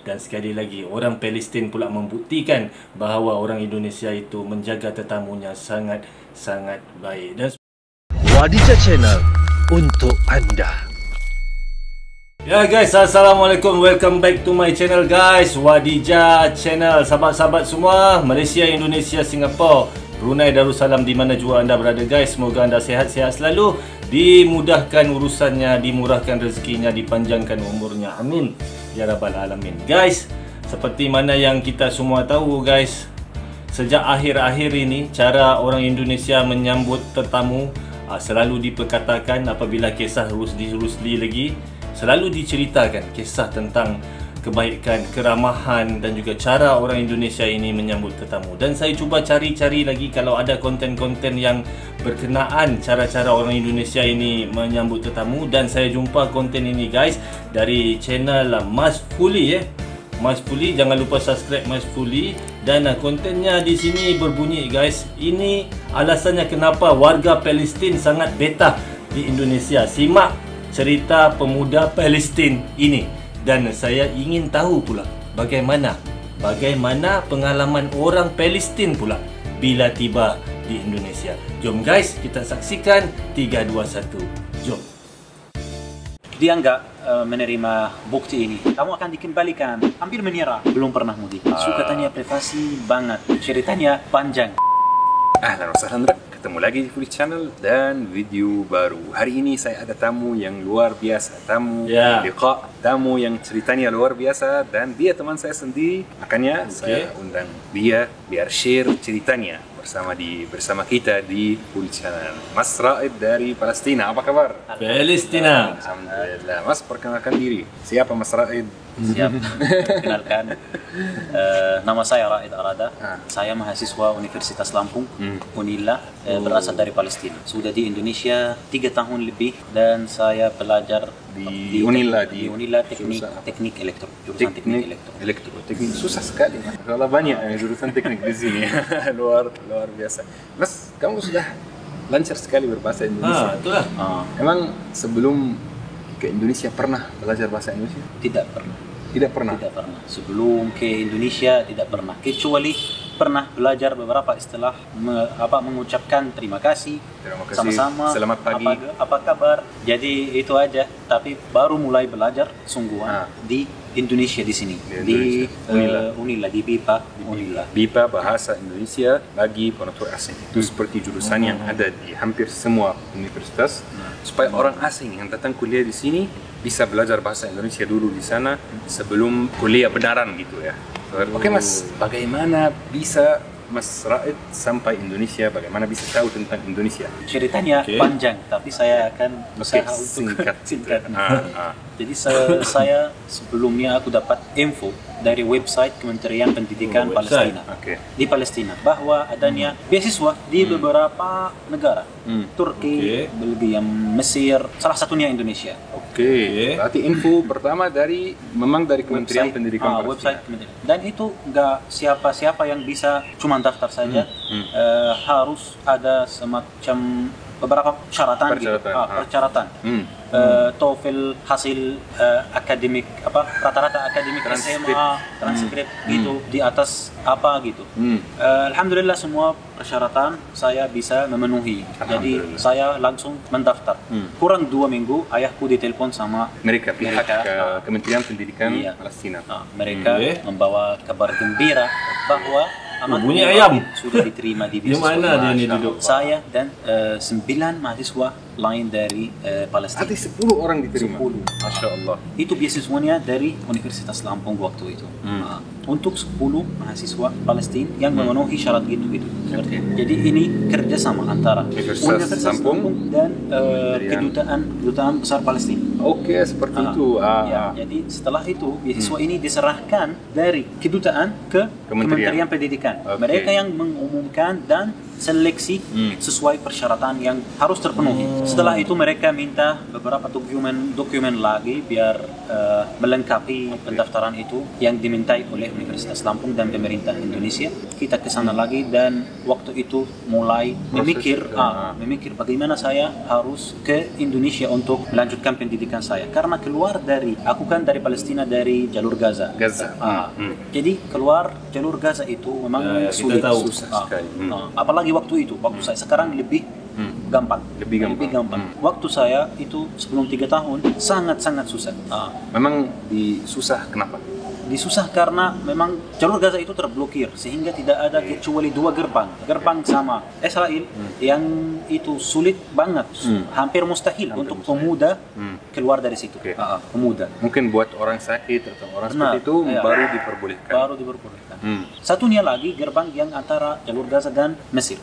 Dan sekali lagi, orang Palestin pula membuktikan bahawa orang Indonesia itu menjaga tetamunya sangat-sangat baik. Dan Wadija Channel untuk anda. ya guys, Assalamualaikum. Welcome back to my channel guys, Wadija Channel. Sahabat-sahabat semua, Malaysia, Indonesia, Singapura, Brunei Darussalam, di mana jua anda berada guys. Semoga anda sihat-sihat selalu, dimudahkan urusannya, dimurahkan rezekinya, dipanjangkan umurnya. Amin ya rabbal alamin. Guys, seperti mana yang kita semua tahu guys, sejak akhir-akhir ini cara orang Indonesia menyambut tetamu selalu diperkatakan. Apabila kisah Rusli lagi, selalu diceritakan kisah tentang kebaikan, keramahan dan juga cara orang Indonesia ini menyambut tetamu. Dan saya cuba cari-cari lagi kalau ada konten-konten yang berkenaan cara-cara orang Indonesia ini menyambut tetamu. Dan saya jumpa konten ini guys dari channel Mas Fuli Mas Fuli, jangan lupa subscribe Mas Fuli. Dan kontennya di sini berbunyi guys, ini alasannya kenapa warga Palestin sangat betah di Indonesia. Simak cerita pemuda Palestin ini. Dan saya ingin tahu pula bagaimana pengalaman orang Palestin pula bila tiba di Indonesia. Jom guys, kita saksikan. 3, 2, 1, jom. Dia enggak menerima bukti ini. Kamu akan dikembalikan. Hampir menyerah. Belum pernah mudik. Suka tanya privasi banget. Ceritanya panjang. Ahlan wa sahlan, ketemu lagi di Fuli Channel dan video baru. Hari ini saya ada tamu yang luar biasa, tamu liqa, tamu yang ceritanya luar biasa, dan dia teman saya sendiri. Makanya saya undang dia biar share ceritanya bersama kita di Fuli Channel. Mas Raid dari Palestina, apa kabar? Palestina. Alhamdulillah. Mas, perkenalkan diri. Siapa Mas Raid? Siap. Kenalkan. Nama saya Raid Arada. Saya mahasiswa Universitas Lampung, Unila, berasal dari Palestina. Sudah di Indonesia 3 tahun lebih dan saya belajar di Unila, teknik elektro. Jurusan teknik elektro. Teknik susah sekali. Kalau banyak jurusan teknik di sini. luar biasa. Mas, kamu sudah lancar sekali berbahasa Indonesia. Itulah. Emang sebelum ke Indonesia pernah belajar bahasa Indonesia? Tidak pernah. Tidak pernah. Sebelum ke Indonesia tidak pernah. Kecuali pernah belajar beberapa istilah, mengucapkan terima kasih, sama-sama, selamat pagi, apa kabar. Jadi itu aja. Tapi baru mulai belajar sungguhan di Indonesia di sini. Di Unila, di BIPA. BIPA, bahasa Indonesia bagi penutur asing. Itu seperti jurusan yang ada di hampir semua universitas, supaya orang asing yang datang kuliah di sini bisa belajar bahasa Indonesia dulu di sana sebelum kuliah benaran gitu ya. Oke Mas, bagaimana bisa Mas Raid sampai Indonesia? Bagaimana bisa tahu tentang Indonesia? Ceritanya panjang, tapi saya akan berusaha untuk singkat. Jadi saya sebelumnya aku dapat info dari website Kementerian Pendidikan Palestina di Palestina bahwa adanya beasiswa di beberapa negara, Turki, Belgia, Mesir, salah satunya Indonesia. Berarti info pertama dari Kementerian Pendidikan Palestina. Website Kementerian. Dan itu nggak siapa-siapa yang bisa cuma daftar saja, harus ada semacam beberapa persyaratan. TOEFL, hasil akademik, rata-rata akademik SMA, transkrip gitu di atas gitu. Alhamdulillah semua persyaratan saya bisa memenuhi. Jadi saya langsung mendaftar. Kurang 2 minggu ayahku ditelepon sama mereka Kementerian Pendidikan Palestina. Mereka membawa kabar gembira bahwa bunyi ayam sudah diterima di beasiswa. Di mana dia ini duduk? Saya dan 9 mahasiswa lain dari Palestina. Ada 10 orang diterima. 10. Masya Allah. Itu beasiswanya dari Universitas Lampung waktu itu. Untuk 10 mahasiswa Palestina yang memenuhi syarat gitu. Jadi ini kerjasama antara Universitas Lampung dan kedutaan besar Palestina. Seperti itu. Jadi setelah itu beasiswa ini diserahkan dari kedutaan ke Kementerian Pendidikan. Mereka yang mengumumkan dan seleksi sesuai persyaratan yang harus terpenuhi. Setelah itu mereka minta beberapa dokumen lagi biar melengkapi pendaftaran itu yang dimintai oleh Universitas Lampung dan pemerintah Indonesia. Kita ke sana lagi dan waktu itu mulai memikir bagaimana saya harus ke Indonesia untuk melanjutkan pendidikan saya. Karena aku kan dari Palestina, dari jalur Gaza. Jadi keluar jalur Gaza itu memang sulit, susah sekali. Apalagi waktu itu, waktu saya sekarang lebih gampang. Lebih gampang. Waktu saya itu sebelum 3 tahun sangat susah. Memang susah kenapa? Disusah karena memang jalur Gaza itu terblokir sehingga tidak ada kecuali 2 gerbang sama Israel yang itu sulit banget, hampir mustahil untuk pemuda keluar dari situ. Pemuda mungkin buat orang sakit atau orang seperti itu baru diperbolehkan. Satunya lagi gerbang yang antara jalur Gaza dan Mesir.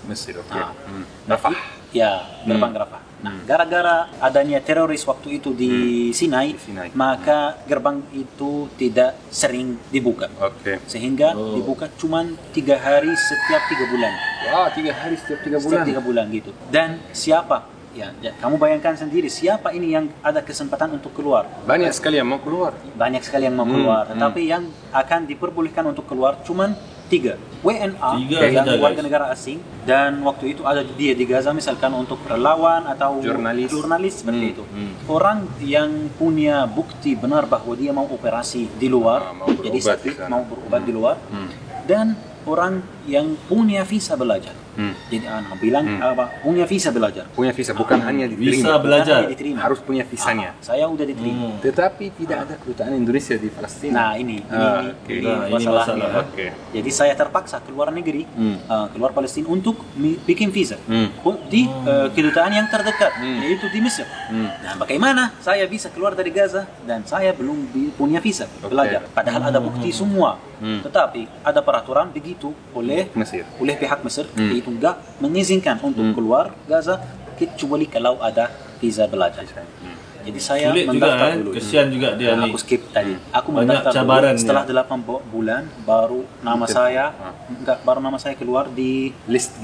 Rafah. Gerbang Rafah. Nah, gara-gara adanya teroris waktu itu di Sinai, maka gerbang itu tidak sering dibuka. Sehingga dibuka cuma 3 hari setiap 3 bulan. 3 hari setiap 3 bulan. Setiap 3 bulan gitu. Dan siapa? Ya, kamu bayangkan sendiri siapa ini yang ada kesempatan untuk keluar? Banyak sekali yang mau keluar. Tetapi yang akan diperbolehkan untuk keluar cuma 3 WNA yang warga negara asing, dan waktu itu ada dia di Gaza misalkan untuk relawan atau jurnalis seperti itu. Orang yang punya bukti benar bahwa dia mau operasi di luar, jadi sakit mau berobat di luar, dan orang yang punya visa belajar. Jadi anak bilang punya visa belajar. Punya visa, bukan hanya diterima. Visa belajar. Harus punya visanya. Saya udah diterima. Tetapi tidak ada kedutaan Indonesia di Palestina. Nah ini masalahnya. Jadi saya terpaksa keluar negeri, keluar Palestina untuk bikin visa di kedutaan yang terdekat, yaitu di Mesir. Nah, bagaimana saya bisa keluar dari Gaza dan saya belum punya visa belajar? Padahal ada bukti semua. Tetapi ada peraturan begitu oleh pihak Mesir, yaitu nggak mengizinkan untuk keluar Gaza kecuali kalau ada visa belajar. Jadi saya mendaftar dulu. Kesian juga dia nih. Aku skip tadi. Aku banyak mendaftar cabaran dulu. Setelah 8 bulan baru nama saya keluar di list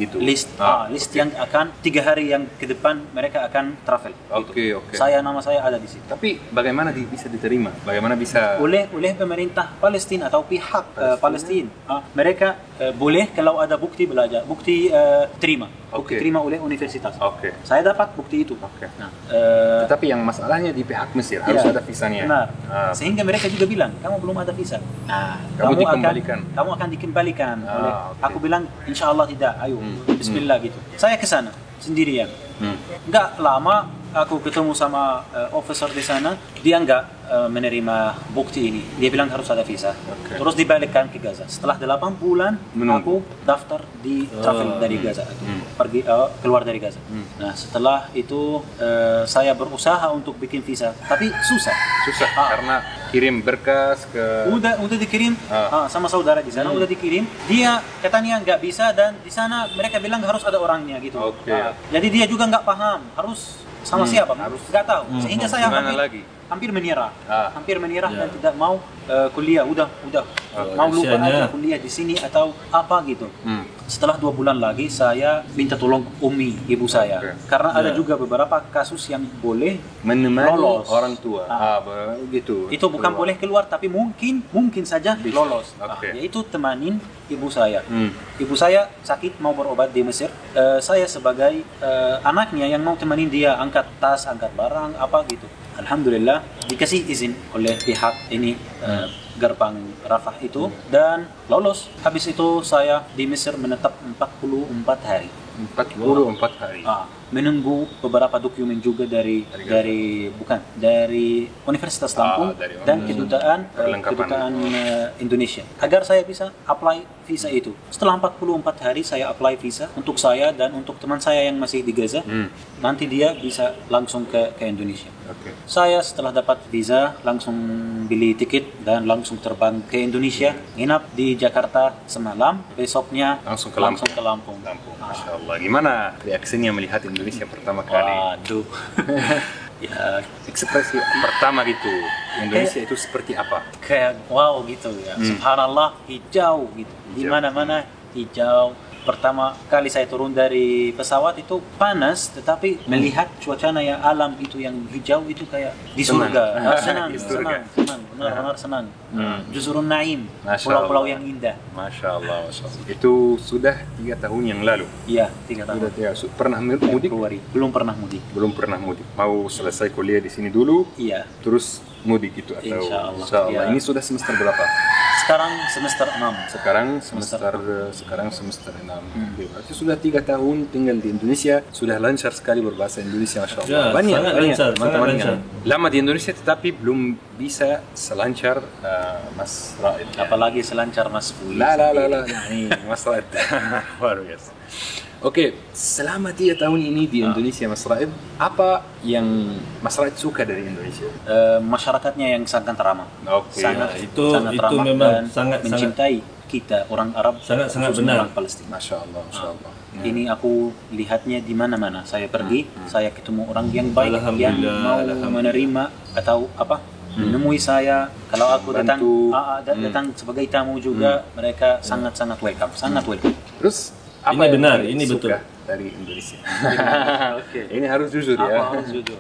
yang akan 3 hari yang ke depan mereka akan travel. Nama saya ada di situ. Tapi bagaimana bisa diterima? Bagaimana bisa oleh pemerintah Palestina atau pihak Palestina? Mereka boleh kalau ada bukti belajar, bukti terima oleh universitas. Saya dapat bukti itu. Nah, tetapi yang masalahnya di pihak Mesir harus ada visanya. Benar. Sehingga mereka juga bilang, kamu belum ada visa. Nah, kamu akan dikembalikan. Aku bilang, insya Allah tidak. Ayo, Bismillah gitu. Saya ke sana sendirian. Nggak lama aku ketemu sama officer di sana. Dia nggak menerima bukti ini. Dia bilang harus ada visa. Terus dibalikkan ke Gaza. Setelah 8 bulan aku daftar di travel dari Gaza, keluar dari Gaza. Nah, setelah itu saya berusaha untuk bikin visa, tapi susah karena kirim berkas ke udah dikirim sama saudara di sana, udah dikirim. Dia katanya nggak bisa, dan di sana mereka bilang harus ada orangnya gitu. Jadi dia juga nggak paham harus sama siapa, nggak tahu. Sehingga saya hampir menyerah dan tidak mau kuliah. Udah mau lupa aja kuliah di sini atau apa gitu. Setelah 2 bulan lagi saya minta tolong ibu saya, karena ada juga beberapa kasus yang boleh menemani lolos orang tua. Begitu. Itu bukan boleh keluar, tapi mungkin saja lolos. Yaitu temanin ibu saya. Ibu saya sakit mau berobat di Mesir. Saya sebagai anaknya yang mau temanin dia angkat tas, angkat barang apa gitu. Alhamdulillah dikasih izin oleh pihak ini gerbang Rafah itu, dan lolos. Habis itu saya di Mesir menetap 44 hari. 44 hari. Menunggu beberapa dokumen juga dari Universitas Lampung dan kedutaan Indonesia agar saya bisa apply visa itu. Setelah 44 hari saya apply visa untuk saya dan untuk teman saya yang masih di Gaza. Nanti dia bisa langsung ke Indonesia. Saya setelah dapat visa langsung beli tiket dan langsung terbang ke Indonesia, nginap di Jakarta semalam, besoknya langsung ke Lampung. Masya Allah. Gimana reaksinya melihat Indonesia pertama kali? Waduh. Ya, ekspresi pertama gitu. Indonesia itu seperti apa? Kayak wow gitu ya. Subhanallah, hijau gitu. Di mana-mana hijau. pertama kali saya turun dari pesawat itu panas, tetapi melihat cuacanya yang alam itu yang hijau itu kayak di Senang. surga. Senang, Di surga. senang, benar-benar senang. Juzurun Naim, Masya pulau-pulau Allah. yang indah. Masya Allah, Masya Allah. Itu sudah 3 tahun yang lalu. Iya, 3 tahun. Pernah mudik? Februari. Belum pernah mudik. Belum pernah mudik. Mau selesai kuliah di sini dulu, Iya. terus mudik itu atau Insya Allah. Insya Allah. Ya. Ini sudah semester berapa? Sekarang semester 6. Sekarang semester 6. Oke, berarti sudah 3 tahun tinggal di Indonesia, sudah lancar sekali berbahasa Indonesia, Masya Allah. Ya, sangat lancar, teman-teman sangat yang lama di Indonesia tetapi belum bisa selancar Mas Raid. Apalagi selancar Mas Fuli. La, ini Mas Raid. Luar biasa. Oke, selama 3 tahun ini di Indonesia, Mas Raid, apa yang Mas Raid suka dari Indonesia? Masyarakatnya yang sangat ramah. Oke. Sangat, itu sangat ramah memang dan sangat mencintai kita orang Arab, sangat khususnya benar. orang Palestina. Masya Allah, Masya Allah. Ini aku lihatnya di mana-mana. Saya pergi, saya ketemu orang yang baik, yang mau menerima atau apa, menemui saya. Kalau aku datang, Bantu. datang sebagai tamu juga, mereka sangat-sangat welcome, sangat welcome. Terus Ini yang benar, Anda ini betul. suka dari Indonesia? Oke. Ini harus jujur ya. Apa harus jujur?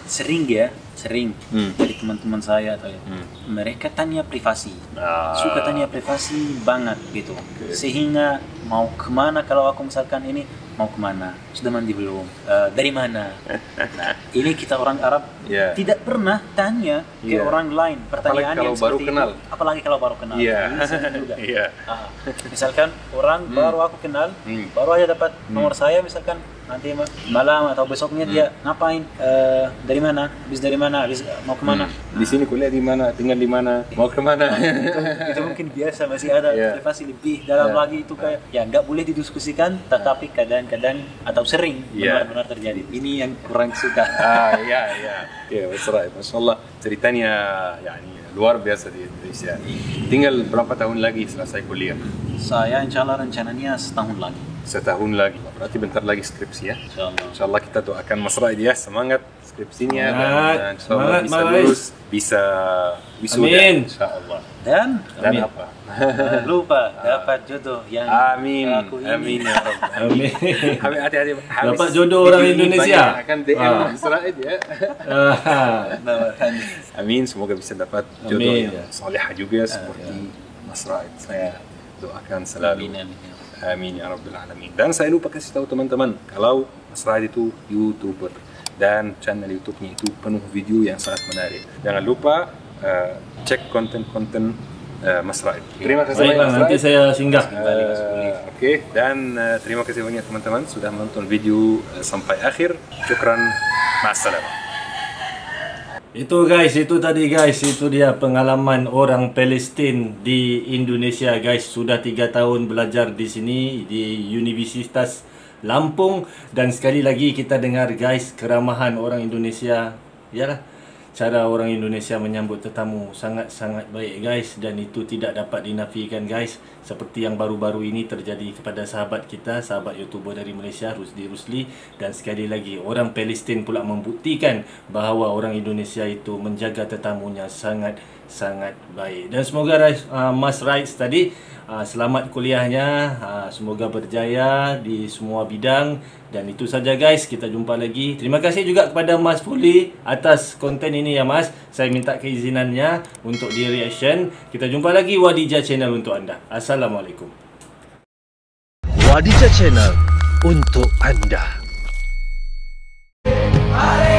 Sering dari teman-teman saya atau mereka tanya privasi, suka tanya privasi banget gitu, sehingga mau kemana kalau aku misalkan ini mau kemana, sudah mandi belum, dari mana. Nah, ini kita orang Arab Ya. tidak pernah tanya ke Iya. orang lain pertanyaan Apalagi kalau yang baru seperti kenal. itu. Apalagi kalau baru kenal. Iya. Ini sering juga. Iya. Misalkan orang baru aku kenal, baru aja dapat nomor saya, misalkan nanti malam atau besoknya dia ngapain, dari mana, habis dari mana, habis mau kemana. Di sini kuliah di mana, tinggal di mana, mau ke mana? Itu mungkin biasa, masih ada Iya. privasi lebih dalam lagi itu kayak ya nggak boleh didiskusikan, tetapi kadang-kadang atau sering Iya. benar-benar terjadi. Ini yang kurang suka. Iya. Oke, Mas Raid, Masya Allah. Ceritanya yani luar biasa di Indonesia. Tinggal berapa tahun lagi selesai kuliah? Saya insya Allah rencananya setahun lagi. Setahun lagi. Berarti bentar lagi skripsi ya. Insya Allah. Insya Allah kita doakan Mas Raid ya, semangat skripsinya Semangat, dan insya Allah semangat, bisa Mas. lulus, bisa wisuda. Amin. Insya Allah. Dan Dan Amin. apa? jangan lupa dapat jodoh yang Amin, aku ini. amin ya Rabb. Amin. Hati-hati. Dapat jodoh orang Indonesia. Banyak akan DM Mas Raid ya. Amin, semoga bisa dapat jodoh Amin. yang salihah juga seperti Mas Raid. Saya doakan selalu. Amin, amin. Amin ya Rabbil Alamin. Dan saya lupa kasih tahu teman-teman, kalau Mas Raid itu YouTuber dan channel YouTube-nya itu penuh video yang sangat menarik. Jangan lupa cek konten-konten Mas Raid. Terima kasih Baiklah, banyak Mas nanti Raid. saya singgah. Oke, dan terima kasih banyak teman-teman sudah menonton video sampai akhir. Syukran. Ma'assalamah. Itu guys, itu tadi guys, itu dia pengalaman orang Palestin di Indonesia guys. Sudah 3 tahun belajar di sini di Universitas Lampung, dan sekali lagi kita dengar guys keramahan orang Indonesia. Yalah, cara orang Indonesia menyambut tetamu sangat-sangat baik guys, dan itu tidak dapat dinafikan guys. Seperti yang baru-baru ini terjadi kepada sahabat kita, sahabat YouTuber dari Malaysia, Rusdi Rusli. Dan sekali lagi orang Palestin pula membuktikan bahawa orang Indonesia itu menjaga tetamunya sangat-sangat baik. Dan semoga Mas Raid tadi selamat kuliahnya, semoga berjaya di semua bidang. Dan itu saja guys, kita jumpa lagi. Terima kasih juga kepada Mas Fuli atas konten ini ya Mas. Saya minta keizinannya untuk di reaction. Kita jumpa lagi Wadijah Channel untuk anda. Assalamualaikum. Wadijah Channel untuk anda. Hare